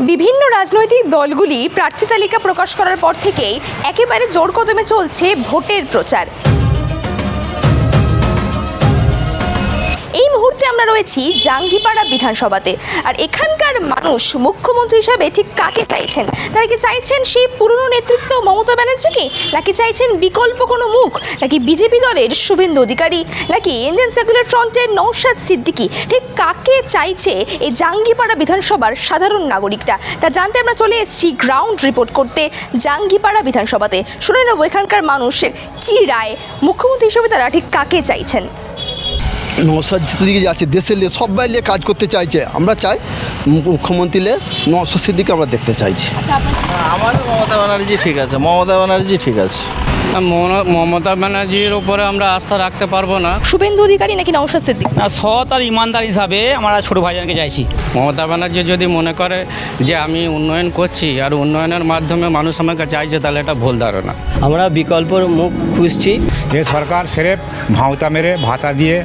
বিভিন্ন রাজনৈতিক দলগুলি প্রার্থী তালিকা প্রকাশ করার পর থেকেই একেবারে জোর কদমে চলছে ভোটের প্রচার। এই মুহূর্তে আমরা রয়েছি জাঙ্গিপাড়া বিধানসভাতে, আর এখানকার মানুষ মুখ্যমন্ত্রী হিসাবে ঠিক কাকে চাইছেন? তারা কি চাইছেন সেই পুরনো নেতৃত্ব মমতা ব্যানার্জিকে, নাকি চাইছেন বিকল্প কোনো মুখ, নাকি বিজেপি দলের শুভেন্দু অধিকারী, নাকি ইন্ডিয়ান সেকুলার ফ্রন্টের নওশাদ সিদ্দিকী? ঠিক কাকে চাইছে এই জাঙ্গিপাড়া বিধানসভার সাধারণ নাগরিকরা? তা জানতে আমরা চলে এসেছি গ্রাউন্ড রিপোর্ট করতে জাঙ্গিপাড়া বিধানসভাতে। শুনে নেব এখানকার মানুষের কী রায়, মুখ্যমন্ত্রী হিসেবে তারা ঠিক কাকে চাইছেন। নওশাদ সিদ্দিকী আছে, দেশের নিয়ে সবাই নিয়ে কাজ করতে চাইছে। আমরা চাই মুখ্যমন্ত্রী নওশাদ সিদ্দিকী আমরা দেখতে চাইছি। আমাদের মমতা ব্যানার্জি ঠিক আছে, মমতা ব্যানার্জি ঠিক আছে। মমতা ব্যানার্জির উপরে আমরা আস্থা রাখতে পারবো না। শুভেন্দু অধিকারী নাকি নওশাদ সিদ্দিকী? না, সৎ আর ইমানদার হিসাবে আমরা ছোটো ভাইজানকে চাইছি। মমতা ব্যানার্জি যদি মনে করে যে আমি উন্নয়ন করছি আর উন্নয়নের মাধ্যমে মানুষ আমাকে চাইছে, তাহলে এটা ভুল ধারণা। আমরা বিকল্প মুখ খুঁজছি। যে সরকার সেরেপ ভাঁওতা মেরে ভাতা দিয়ে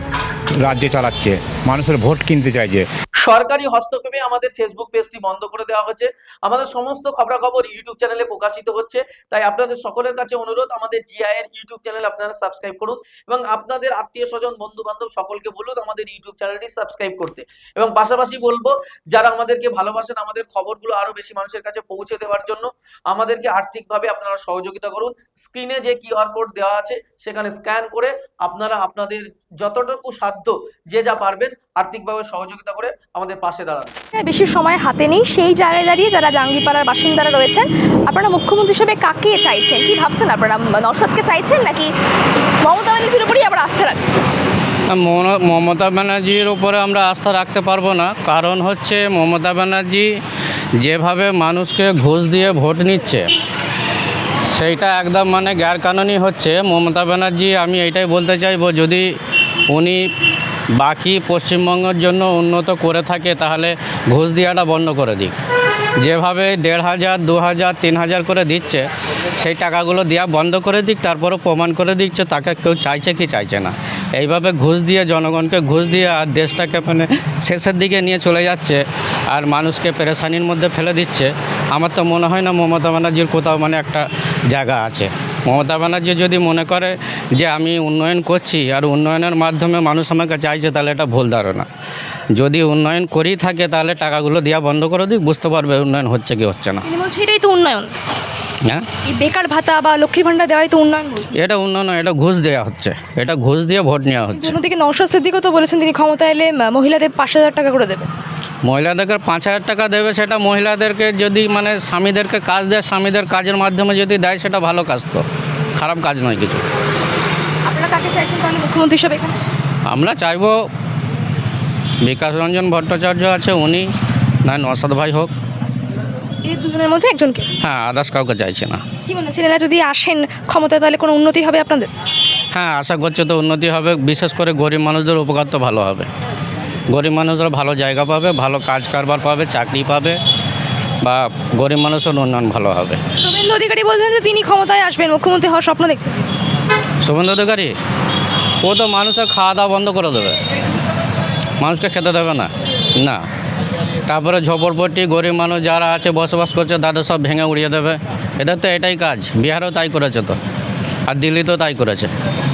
রাজ্য চালাচ্ছে, মানুষের ভোট কিনতে চাইছে। সরকারি হস্তক্ষেপে আমাদের ফেসবুক পেজটি বন্ধ করে দেওয়া হয়েছে। আমাদের সমস্ত খবরাখবর ইউটিউব চ্যানেলে প্রকাশিত হচ্ছে, তাই আপনাদের সকলের কাছে অনুরোধ, আমাদের জিআই এর ইউটিউব চ্যানেল আপনারা সাবস্ক্রাইব করুন এবং আপনাদের আত্মীয় স্বজন বন্ধু বান্ধব সকলকে বলুন আমাদের ইউটিউব চ্যানেলটি সাবস্ক্রাইব করতে। এবং পাশাপাশি বলবো, যারা আমাদেরকে ভালোবাসেন, আমাদের খবরগুলো আরো বেশি মানুষের কাছে পৌঁছে দেওয়ার জন্য আমাদেরকে আর্থিকভাবে আপনারা সহযোগিতা করুন। স্ক্রিনে যে কিউআর কোড দেওয়া আছে সেখানে স্ক্যান করে আপনারা আপনাদের যতটুকু সাধ্য যে যা পারবেন আর্থিকভাবে সহযোগিতা করে আমাদের পাশে দাঁড়ান। বেশি সময় হাতে নেই, সেই জায়গায় দাঁড়িয়ে যারা জাঙ্গিপাড়ার বাসিন্দারা রয়েছেন, আপনারা মুখ্যমন্ত্রী হিসেবে কাকে চাইছেন? কি ভাবছেন আপনারা? নওশাদকে চাইছেন নাকি মমতা ব্যানার্জির উপরেই আবার আস্থা রাখছেন? মমতা ব্যানার্জির উপরে আমরা আস্থা রাখতে পারবো না। কারণ হচ্ছে মমতা ব্যানার্জি যেভাবে মানুষকে ঘুষ দিয়ে ভোট নিচ্ছে, সেইটা একদম গ্যারকানুনি হচ্ছে। মমতা ব্যানার্জি, আমি এইটাই বলতে চাইবো, যদি উনি বাকি পশ্চিমবঙ্গের জন্য উন্নত করে থাকে তাহলে ঘুষ দেওয়াটা বন্ধ করে দিক। যেভাবে ১,৫০০, ২,০০০, ৩,০০০ করে দিচ্ছে, সেই টাকাগুলো দেওয়া বন্ধ করে দিক। তারপরে প্রমাণ করে দিচ্ছে তাকে কেউ চাইছে কি চাইছে না। এইভাবে ঘুষ দিয়ে, জনগণকে ঘুষ দিয়ে আর দেশটাকে শেষের দিকে নিয়ে চলে যাচ্ছে আর মানুষকে পেরেশানির মধ্যে ফেলে দিচ্ছে। আমার তো মনে হয় না মমতা ব্যানার্জির কোথাও একটা জায়গা আছে। মমতা ব্যানার্জি যদি মনে করে যে আমি উন্নয়ন করছি আর উন্নয়নের মাধ্যমে মানুষ আমাকে চাইছে, তাহলে এটা ভুল ধারণা। যদি উন্নয়ন করেই থাকে তাহলে টাকাগুলো দেওয়া বন্ধ করে দিক, বুঝতে পারবে উন্নয়ন হচ্ছে কি হচ্ছে না। তিনি বলছেন এটাই তো উন্নয়ন। হ্যাঁ, এই বেকার ভাতা বা লক্ষ্মী ভাণ্ডার দেওয়াই তো উন্নয়ন বলছেন। এটা উন্নয়ন, এটা ঘুষ দেওয়া হচ্ছে, এটা ঘুষ দিয়ে ভোট নেওয়া হচ্ছে। অন্যদিকে নওশাদ সিদ্দিকীও তো বলেছেন তিনি ক্ষমতা এলে মহিলাদের ৫,০০০ টাকা করে দেবে। মহিলাদেরকে ৫,০০০ টাকা দেবে, সেটা মহিলাদেরকে যদি স্বামীদেরকে কাজ দেয়, স্বামীদের কাজের মাধ্যমে যদি দেয়, সেটা ভালো কাজ, তো খারাপ কাজ নয় কিছু। আপনারা কাকে চাইছেন তাহলে মুখ্যমন্ত্রী হিসেবে এখানে? আমরা চাইব বিকাশ রঞ্জন ভট্টাচার্য আছে, উনি না নওশাদ ভাই হোক। এই দুজনের মধ্যে একজনকে? হ্যাঁ, আদার্স কাউকে চাইছে না। কি মনে হচ্ছে এরা যদি আসেন ক্ষমতায় তাহলে কোনো উন্নতি হবে আপনাদের? হ্যাঁ, আশা করছে তো উন্নতি হবে। বিশেষ করে গরিব মানুষদের উপকার তো ভালো হবে। গরিব মানুষরা ভালো জায়গা পাবে, ভালো কাজ কারবার পাবে, চাকরি পাবে, বা গরিব মানুষের উন্নয়ন ভালো হবে। শুভেন্দু অধিকারী বলছেন যে তিনি ক্ষমতায় আসবেন, মুখ্যমন্ত্রী হওয়ার স্বপ্ন দেখছেন। শুভেন্দু অধিকারী ও তো মানুষের খাওয়া দাওয়া বন্ধ করে দেবে, মানুষকে খেতে দেবে না। না, তারপরে ঝোপড়পট্টি গরিব মানুষ যারা আছে বসবাস করছে তাদের সব ভেঙে উড়িয়ে দেবে। এদের তো এটাই কাজ। বিহারেও তাই করেছে তো, আর দিল্লিতেও তাই করেছে।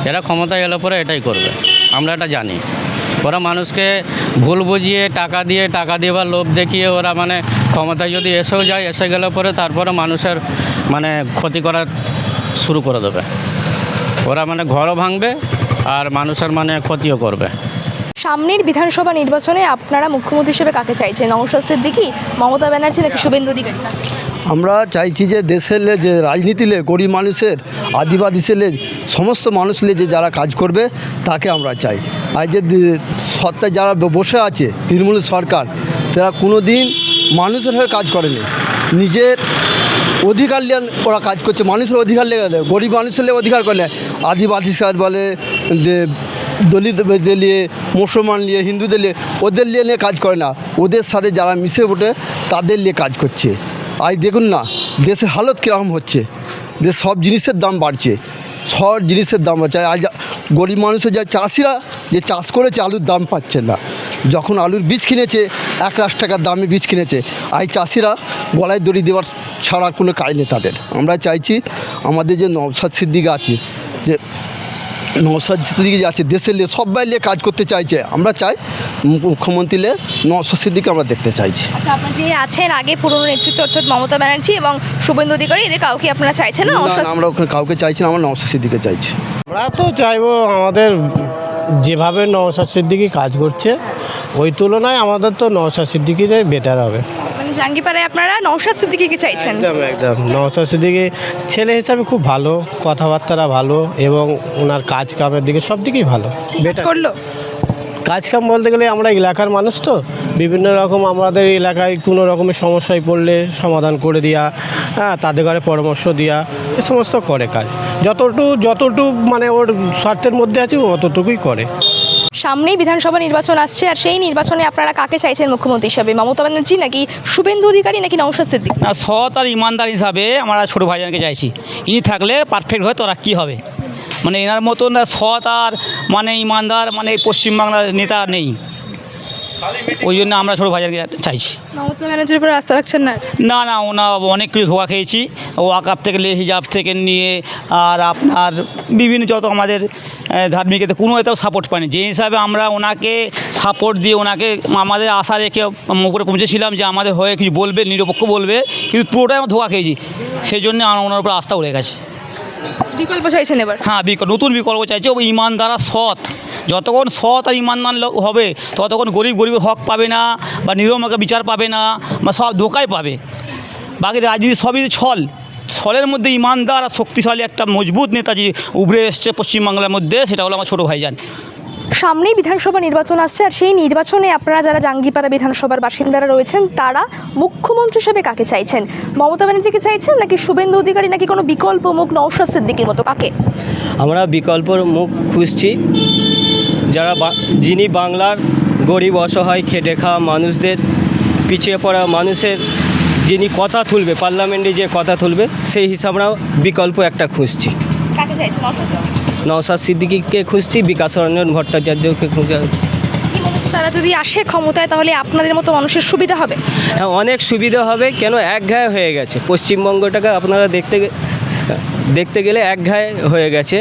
এরা ক্ষমতায় এলে পরে এটাই করবে, আমরা এটা জানি। ওরা মানুষকে ভুল বুঝিয়ে টাকা দিয়ে বা লোভ দেখিয়ে ওরা ক্ষমতায় যদি এসেও যায়, এসে গেলে পরে তারপরে মানুষের ক্ষতি করা শুরু করে দেবে। ওরা ঘরও ভাঙবে আর মানুষের ক্ষতিও করবে। সামনের বিধানসভা নির্বাচনে আপনারা মুখ্যমন্ত্রী হিসেবে কাকে চাইছেন? নওশাদ সিদ্দিকী, মমতা ব্যানার্জি নাকি শুভেন্দু অধিকারী? আমরা চাইছি যে দেশের যে রাজনীতি গরিব মানুষের, আদিবাসী সমস্ত মানুষ যে যারা কাজ করবে তাকে আমরা চাই। আর যে সত্তায় যারা বসে আছে তৃণমূল সরকার, তারা কোনো দিন মানুষের হয়ে কাজ করেনি। নিজের অধিকার নিয়ে ওরা কাজ করছে, মানুষের অধিকার লেগে দেয়, গরিব মানুষের অধিকার করে। আদিবাসী কাজ বলে, দলিতদের নিয়ে, মুসলমান নিয়ে, হিন্দুদের নিয়ে, ওদের নিয়ে কাজ করে না। ওদের সাথে যারা মিশে ওঠে তাদের নিয়ে কাজ করছে। আজ দেখুন না দেশের হালত কীরকম হচ্ছে, দেশ সব জিনিসের দাম বাড়ছে, সব জিনিসের দাম বাড়ছে। আজ গরিব মানুষের যা চাষিরা যে চাষ করেছে আলুর দাম পাচ্ছে না। যখন আলুর বীজ কিনেছে 1 লাখ টাকার দামে বীজ কিনেছে। আর চাষিরা গলায় দড়ি দেওয়ার ছাড়া কোনো কাজ নেই তাদের। আমরা চাইছি আমাদের যে নওশাদ সিদ্দিকী আছে, যে নওশাদ সিদ্দিকী যে আছে দেশের নিয়ে সবাই নিয়ে কাজ করতে চাইছে, আমরা চাই মুখ্যমন্ত্রী নওশাদ সিদ্দিকী আমরা দেখতে চাইছি। আচ্ছা, আপনার যে আছেন আগে পুরনো নেতৃত্ব অর্থাৎ মমতা ব্যানার্জি এবং শুভেন্দু অধিকারী, এদের কাউকে আপনারা চাইছেন না? না, না, আমরা ওখানে কাউকে চাইছি না, আমরা নওশাদ সিদ্দিকীকে চাইছি। আমরা তো চাইবো আমাদের যেভাবে নওশাদ সিদ্দিকী কাজ করছে ওই তুলনায় আমাদের তো নওশাদ সিদ্দিকীটাই বেটার হবে। মানে জাঙ্গিপাড়ায় আপনারা নওশাদ সিদ্দিকীকে চাইছেন? একদম নওশাদ সিদ্দিকী ছেলে হিসাবে খুব ভালো, কথাবার্তা ভালো এবং ওনার কাজ কামের দিকে সব দিকেই ভালো। কাজ করলো? কাজ কাম বলতে গেলে আমরা এলাকার মানুষ তো বিভিন্ন রকম আমাদের এলাকায় কোনো রকমের সমস্যায় পড়লে সমাধান করে দেওয়া, হ্যাঁ, তাদের ঘরে পরামর্শ দেওয়া, এ সমস্ত করে কাজ। যতটুকু মানে ওর স্বার্থের মধ্যে আছে ও অতটুকুই করে। সামনেই বিধানসভা নির্বাচন আসছে, আর সেই নির্বাচনে আপনারা কাকে চাইছেন মুখ্যমন্ত্রী হিসাবে? মমতা ব্যানার্জি নাকি শুভেন্দু অধিকারী নাকি নওশাদ সিদ্দিকী? না, সৎ আর ইমানদার হিসাবে আমরা ছোটো ভাইজানকে চাইছি। ইনি থাকলে পারফেক্ট হয়, তোরা কী হবে, মানে এনার মতন সৎ আর মানে ইমানদার মানে পশ্চিমবাংলার নেতা নেই, ওই জন্য আমরা ছোটো ভাইজানকে চাইছি। মমতা ব্যানার্জির উপরে আস্থা রাখছেন না? না না, ওনা অনেক কিছু ধোয়া খেয়েছি, ওয়াকাপ থেকে হিজাব থেকে নিয়ে আর আপনার বিভিন্ন যত আমাদের ধার্মিকতে কোনো এতেও সাপোর্ট পাইনি। যে হিসাবে আমরা ওনাকে সাপোর্ট দিয়ে ওনাকে আমাদের আশা রেখে উপরে পৌঁছেছিলাম যে আমাদের হয়ে কিছু বলবে, নিরপেক্ষ বলবে, কিন্তু পুরোটাই আমরা ধোয়া খেয়েছি। সেই জন্য ওনার উপরে আস্থা উড়ে গেছে। বিকল্প চাইছেন এবার? হ্যাঁ, নতুন বিকল্প চাইছে, ও ইমানদার আর সৎ। যতক্ষণ সৎ আর ইমানদার লোক হবে ততক্ষণ গরিবের হক পাবে না, বা নিরমকে বিচার পাবে না, বা সব ধোকায় পাবে। বাকি রাজনীতি সবই ছলের মধ্যে ইমানদার আর শক্তিশালী একটা মজবুত নেতাজি উভরে এসছে পশ্চিমবাংলার মধ্যে, সেটা হলো আমার ছোটো ভাইজান। সামনেই বিধানসভা নির্বাচন আসছে, আর সেই নির্বাচনে আপনারা যারা জাঙ্গিপাড়া বিধানসভার বাসিন্দারা রয়েছেন তারা মুখ্যমন্ত্রী হিসেবে কাকে চাইছেন? মমতা ব্যানার্জিকে চাইছেন নাকি শুভেন্দু অধিকারী নাকি কোনো বিকল্প মুখ নওশাদ সিদ্দিকীর মতো? কাকে? আমরা বিকল্প মুখ খুঁজছি, যিনি বাংলার গরিব অসহায় খেটে খাওয়া মানুষদের, পিছিয়ে পড়া মানুষের যিনি কথা তুলবে, পার্লামেন্টে যে কথা তুলবে, সেই হিসাবে আমরা বিকল্প একটা খুঁজছি। কাকে চাইছেন? নওশাদ সিদ্দিকীকে খুঁজছি, বিকাশ রঞ্জন ভট্টাচার্যকে খুঁজছি। কি মনে হচ্ছে তারা যদি আসে ক্ষমতায় তাহলে আপনাদের মতো মানুষের সুবিধা হবে? হ্যাঁ, অনেক সুবিধা হবে। কেন, একঘায়ে হয়ে গেছে পশ্চিমবঙ্গটাকে আপনারা দেখতে গেলে একঘায়ে হয়ে গেছে।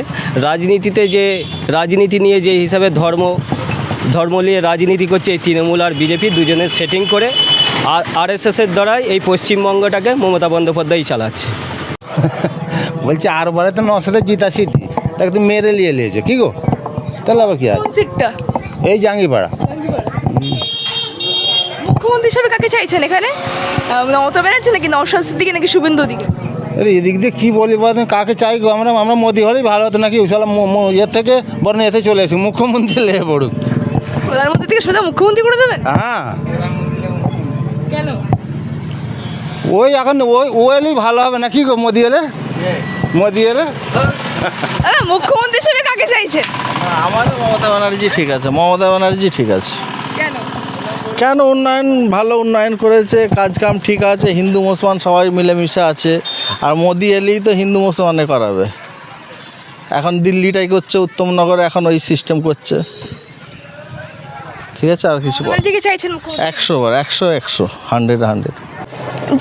রাজনীতি নিয়ে যে হিসাবে ধর্ম নিয়ে রাজনীতি করছে এই তৃণমূল আর বিজেপি দুজনের সেটিং করে আরএসএসের দ্বারাই এই পশ্চিমবঙ্গটাকে মমতা বন্দ্যোপাধ্যায় চালাচ্ছে। বলছি আর বারে তো নওশাদের জিতা সিটি তাকে তো মেরে নিয়েছে কি গো, তাহলে আবার কি আছে? কোন সিটটা? এই জাঙ্গিপাড়া। মুখ্যমন্ত্রী হিসেবে কাকে চাইছেন এখানে? মমতা ব্যানার্জি নাকি নওশাদ সিদ্দিকী নাকি শুভেন্দু অধিকারী? এদিক দিয়ে কী বলি বলেন, কাকে চাই গো? আমরা মোদি হলেই ভালো হতো নাকি? এর থেকে বরং এতে চলে আসি, মুখ্যমন্ত্রী লেগে পড়ুক। প্রধানমন্ত্রী থেকে সোজা মুখ্যমন্ত্রী করে দেবেন? হ্যাঁ, কেন? ওই এখন ও এলেই ভালো হবে নাকি গো? মোদি এলে মুখ্যমন্ত্রী হিসেবে কাকে চাইছেন? আমাদের মমতা ব্যানার্জি ঠিক আছে, কেন? কেন? ভালো উন্নয়ন করেছে, কাজ কাম ঠিক আছে, হিন্দু মুসলমান সবাই মিলেমিশে আছে। আর মোদি এলেই তো হিন্দু মুসলমানে করাবে। এখন দিল্লিটাই করছে, উত্তমনগরে এখন ওই সিস্টেম করছে। ঠিক আছে, আর কিছু চাইছেন মুখ্যমন্ত্রী? 100 100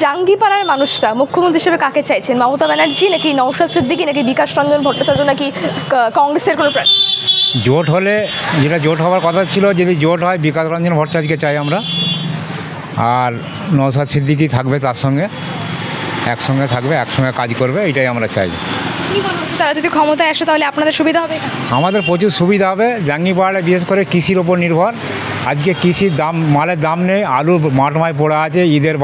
জাঙ্গিপাড়ার মানুষরা মুখ্যমন্ত্রী হিসেবে কাকে চাইছেন? মমতা ব্যানার্জি নাকি নওশাদ সিদ্দিকী নাকি বিকাশ রঞ্জন ভট্টাচার্য নাকি কংগ্রেসের কোনো প্রার্থী? জোট হলে, যেটা জোট হওয়ার কথা ছিল, যদি জোট হয় বিকাশ রঞ্জন ভট্টাচার্যকে চাই আমরা, আর নওশাদ সিদ্দিকী থাকবে তার সঙ্গে, একসঙ্গে থাকবে, একসঙ্গে কাজ করবে, এটাই আমরা চাই। কি মনে হচ্ছে তারা যদি ক্ষমতায় আসে তাহলে আপনাদের সুবিধা হবে? আমাদের প্রচুর সুবিধা হবে। জাঙ্গিপাড়ায় বিশেষ করে কৃষির ওপর নির্ভর। আজকে কৃষির দাম, মালের দাম নেই, আলু মাঠমায় পড়ে আছে। ঈদের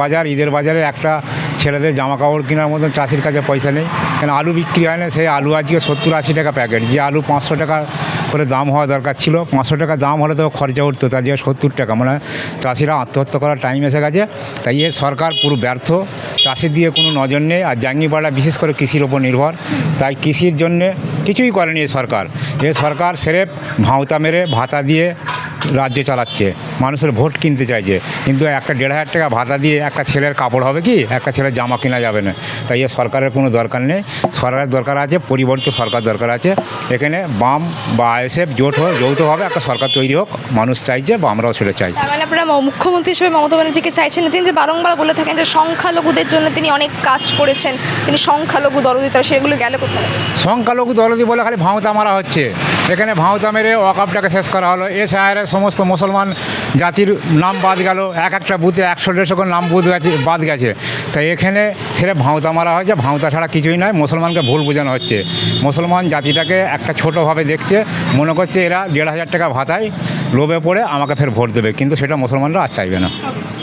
বাজারে একটা ছেলেদের জামা কাপড় কেনার মতন চাষির কাছে পয়সা নেই, কেন আলু বিক্রি হয় না। সেই আলু আজকে 70-80 টাকা প্যাকেট, যে আলু 500 টাকা করে দাম হওয়া দরকার ছিল। 500 টাকা দাম হলে তো খরচা উঠতো, তার যে 70 টাকা, মানে চাষিরা আত্মহত্যা করার টাইম এসে গেছে। তাই এ সরকার পুরো ব্যর্থ, চাষির দিয়ে কোনো নজর নেই। আর জাঙ্গিপাড়া বিশেষ করে কৃষির ওপর নির্ভর, তাই কৃষির জন্যে কিছুই করেনি এ সরকার। স্রেফ ভাঁওতা মেরে ভাতা দিয়ে রাজ্য চালাচ্ছে, মানুষের ভোট কিনতে চাইছে, কিন্তু একটা 1,500 টাকা ভাতা দিয়ে একটা ছেলের কাপড় হবে কি, একটা ছেলের জামা কেনা যাবে না। তাই এ সরকারের কোনো দরকার নেই, সরকারের দরকার আছে পরিবর্তিত সরকার দরকার আছে। এখানে বাম বা আইএসএফ জোট হয়ে যৌথভাবে একটা সরকার তৈরি হোক, মানুষ চাইছে বা আমরাও সেটা চাই। তার মানে আপনারা মুখ্যমন্ত্রী হিসেবে মমতা ব্যানার্জিকে চাইছেন না? তিনি যে বারংবার বলে থাকেন যে সংখ্যালঘুদের জন্য তিনি অনেক কাজ করেছেন, তিনি সংখ্যালঘু দরদি, তারা সেগুলো গেল কোথায়? সংখ্যালঘু দলদি বলে খালি ভাঁওতা মারা হচ্ছে। এখানে ভাঁওতা মেরে ওয়াকফটাকে শেষ করা হলো। এ শহরের সমস্ত মুসলমান জাতির নাম বাদ গেল, একটা বুথে 100-150 করে নাম বাদ গেছে। তাই এখানে সেটা ভাঁওতা মারা হয়েছে, ভাঁওতা ছাড়া কিছুই নয়। মুসলমানকে ভুল বোঝানো হচ্ছে, মুসলমান জাতিটাকে একটা ছোটোভাবে দেখছে, মনে করছে এরা 1,500 টাকা ভাতায় লোভে পড়ে আমাকে ফের ভোট দেবে, কিন্তু সেটা মুসলমানরা আর চাইবে না।